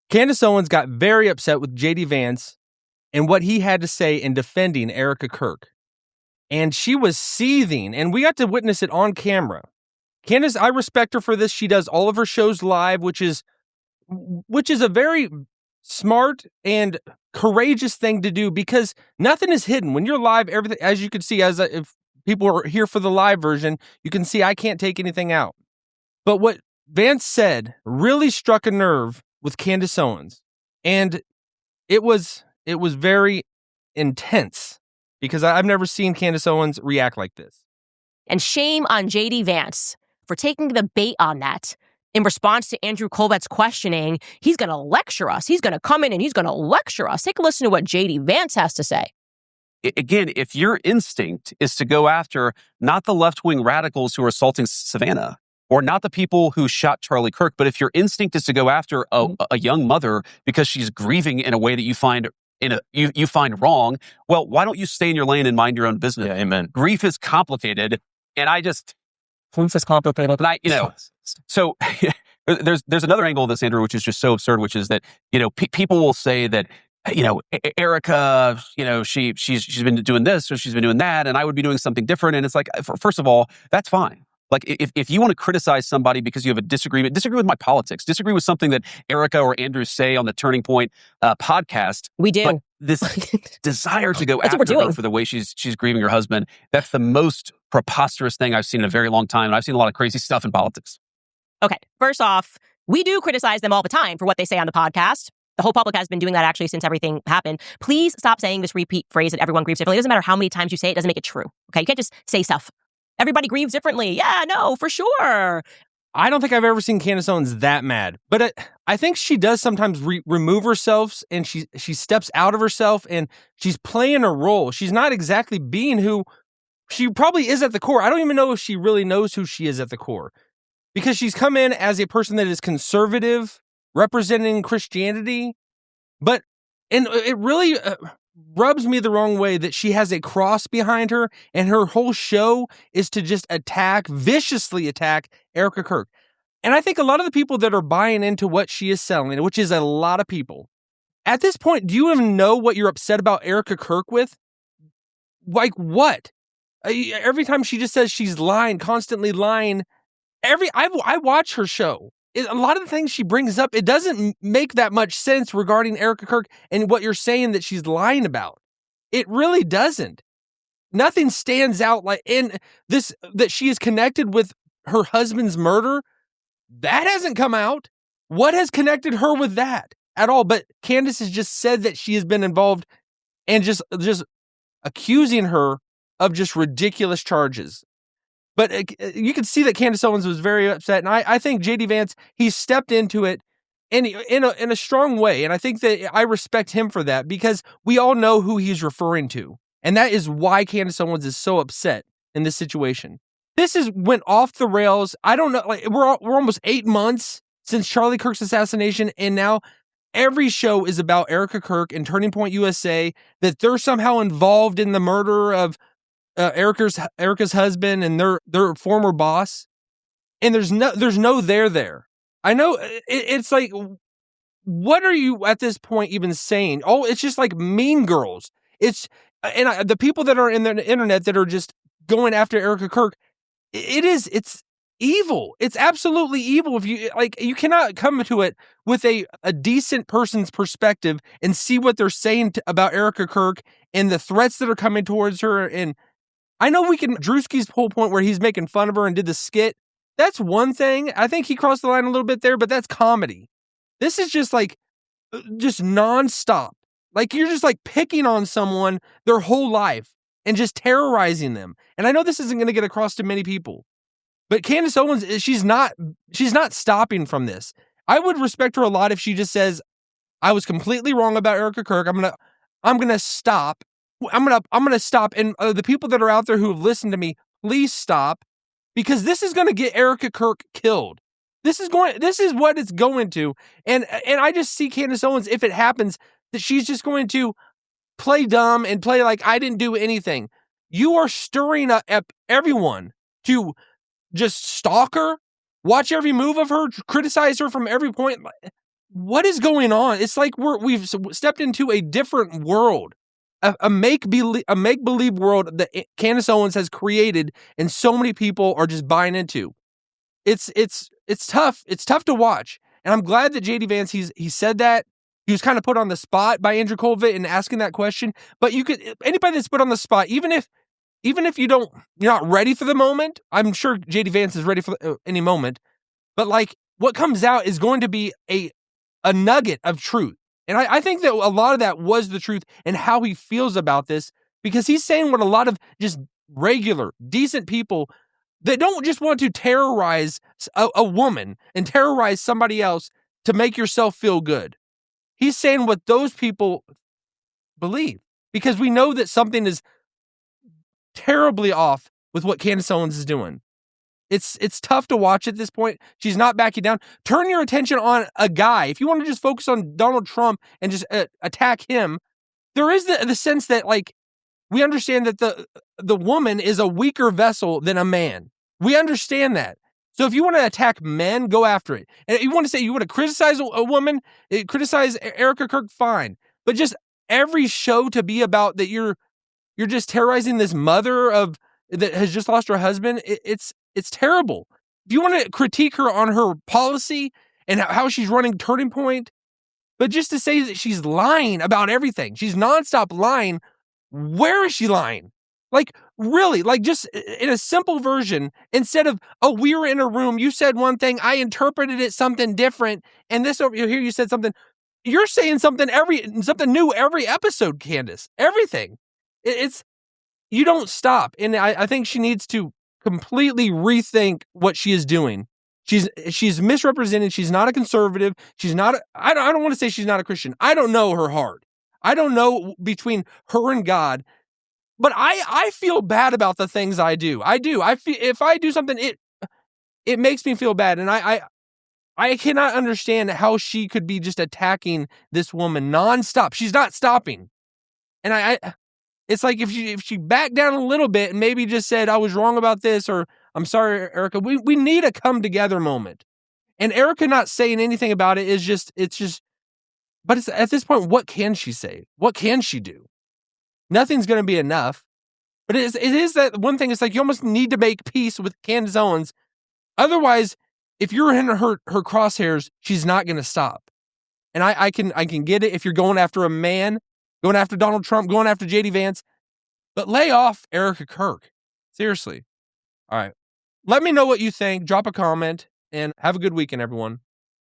Candace Owens got very upset with JD Vance and what he had to say in defending Erika Kirk. And she was seething, and we got to witness it on camera. Candace, I respect her for this. She does all of her shows live, which is a very smart and courageous thing to do because nothing is hidden. When you're live, everything, as you can see, if people are here for the live version, you can see I can't take anything out. But what Vance said really struck a nerve with Candace Owens. And it was very intense because I've never seen Candace Owens react like this. And shame on JD Vance for taking the bait on that. In response to Andrew Colvette's questioning, he's going to lecture us. He's going to come in and he's going to lecture us. Take a listen to what JD Vance has to say. Again, if your instinct is to go after not the left-wing radicals who are assaulting Savannah, or not the people who shot Charlie Kirk, but if your instinct is to go after a young mother because she's grieving in a way that you find you find wrong, well, why don't you stay in your lane and mind your own business? Yeah, amen. Grief is complicated, and I just... Grief is complicated. So there's another angle of this, Andrew, which is just so absurd, which is that, people will say that, Erika, she's been doing this or she's been doing that, and I would be doing something different. And it's like, first of all, that's fine. Like, if you want to criticize somebody because you have a disagree with my politics, disagree with something that Erika or Andrew say on the Turning Point podcast. We do. But this desire to go after her for the way she's grieving her husband, that's the most preposterous thing I've seen in a very long time. And I've seen a lot of crazy stuff in politics. Okay, first off, we do criticize them all the time for what they say on the podcast. The whole public has been doing that actually since everything happened. Please stop saying this repeat phrase that everyone grieves differently. It doesn't matter how many times you say it, doesn't make it true. Okay, you can't just say stuff. Everybody grieves differently. Yeah, no, for sure. I don't think I've ever seen Candace Owens that mad, but I think she does sometimes remove herself and she steps out of herself and she's playing a role. She's not exactly being who she probably is at the core. I don't even know if she really knows who she is at the core because she's come in as a person that is conservative, representing Christianity, and it really rubs me the wrong way that she has a cross behind her and her whole show is to just viciously attack Erika Kirk. And I think a lot of the people that are buying into what she is selling, which is a lot of people, at this point, do you even know what you're upset about Erika Kirk with? Like what? Every time she just says she's lying, constantly lying. I watch her show. A lot of the things she brings up, it doesn't make that much sense regarding Erika Kirk and what you're saying that she's lying about. It really doesn't. Nothing stands out like in this that she is connected with her husband's murder. That hasn't come out. What has connected her with that at all? But Candace has just said that she has been involved and just accusing her of just ridiculous charges. But you can see that Candace Owens was very upset. And I think JD Vance, he stepped into it in a strong way. And I think that I respect him for that because we all know who he's referring to. And that is why Candace Owens is so upset in this situation. This went off the rails. I don't know. Like we're almost 8 months since Charlie Kirk's assassination. And now every show is about Erika Kirk and Turning Point USA, that they're somehow involved in the murder of Erika's husband and their former boss, and there's no there. I know it's like, what are you at this point even saying? Oh, it's just like Mean Girls. It's the people that are in the internet that are just going after Erika Kirk. It's evil. It's absolutely evil. If you cannot come to it with a decent person's perspective and see what they're saying about Erika Kirk and the threats that are coming towards her. And I know Drewski's whole point where he's making fun of her and did the skit. That's one thing. I think he crossed the line a little bit there, but that's comedy. This is just nonstop. Like you're just like picking on someone their whole life and just terrorizing them. And I know this isn't going to get across to many people, but Candace Owens, she's not stopping from this. I would respect her a lot if she just says, I was completely wrong about Erika Kirk. I'm going to stop. I'm gonna stop, and the people that are out there who have listened to me, please stop, because this is gonna get Erika Kirk killed. This is what it's going to, and I just see Candace Owens, if it happens, that she's just going to play dumb and play like I didn't do anything. You are stirring up everyone to just stalk her, watch every move of her, criticize her from every point. what is going on? It's like we've stepped into a different world, a make-believe world that Candace Owens has created, and so many people are just buying into. It's tough. It's tough to watch, and I'm glad that JD Vance he said that. He was kind of put on the spot by Andrew Colvett in asking that question. But anybody that's put on the spot, even if you're not ready for the moment, I'm sure JD Vance is ready for any moment. But like, what comes out is going to be a nugget of truth. And I think that a lot of that was the truth and how he feels about this, because he's saying what a lot of just regular, decent people that don't just want to terrorize a woman and terrorize somebody else to make yourself feel good. He's saying what those people believe, because we know that something is terribly off with what Candace Owens is doing. It's tough to watch at this point. She's not backing down. Turn your attention on a guy. If you want to just focus on Donald Trump and just attack him, there is the sense that, like, we understand that the woman is a weaker vessel than a man. We understand that. So if you want to attack men, go after it. And you want to criticize a woman, criticize Erika Kirk, fine. But just every show to be about that you're just terrorizing this mother that has just lost her husband, it's terrible. If you want to critique her on her policy and how she's running Turning Point, but just to say that she's lying about everything, she's nonstop lying, where is she lying? Like, really, like, just in a simple version, instead of, oh, we were in a room, you said one thing, I interpreted it something different, and this over here you said something. You're saying something new every episode, Candace. Everything. You don't stop. And I think she needs to completely rethink what she is doing. She's misrepresented. She's not a conservative. I don't want to say she's not a Christian. I don't know her heart. I don't know between her and God. But I feel bad about the things I do. I do. If I do something, it makes me feel bad. And I cannot understand how she could be just attacking this woman nonstop. She's not stopping. And it's like if she backed down a little bit and maybe just said, I was wrong about this, or I'm sorry, Erika. We need a come together moment. And Erika not saying anything about it is just, but it's at this point, what can she say? What can she do? Nothing's going to be enough. But it is that one thing. It's like you almost need to make peace with Candace Owens. Otherwise, if you're in her crosshairs, she's not going to stop. And I can get it if you're going after a man, going after Donald Trump, going after JD Vance. But lay off Erika Kirk. Seriously. All right. Let me know what you think. Drop a comment and have a good weekend, everyone.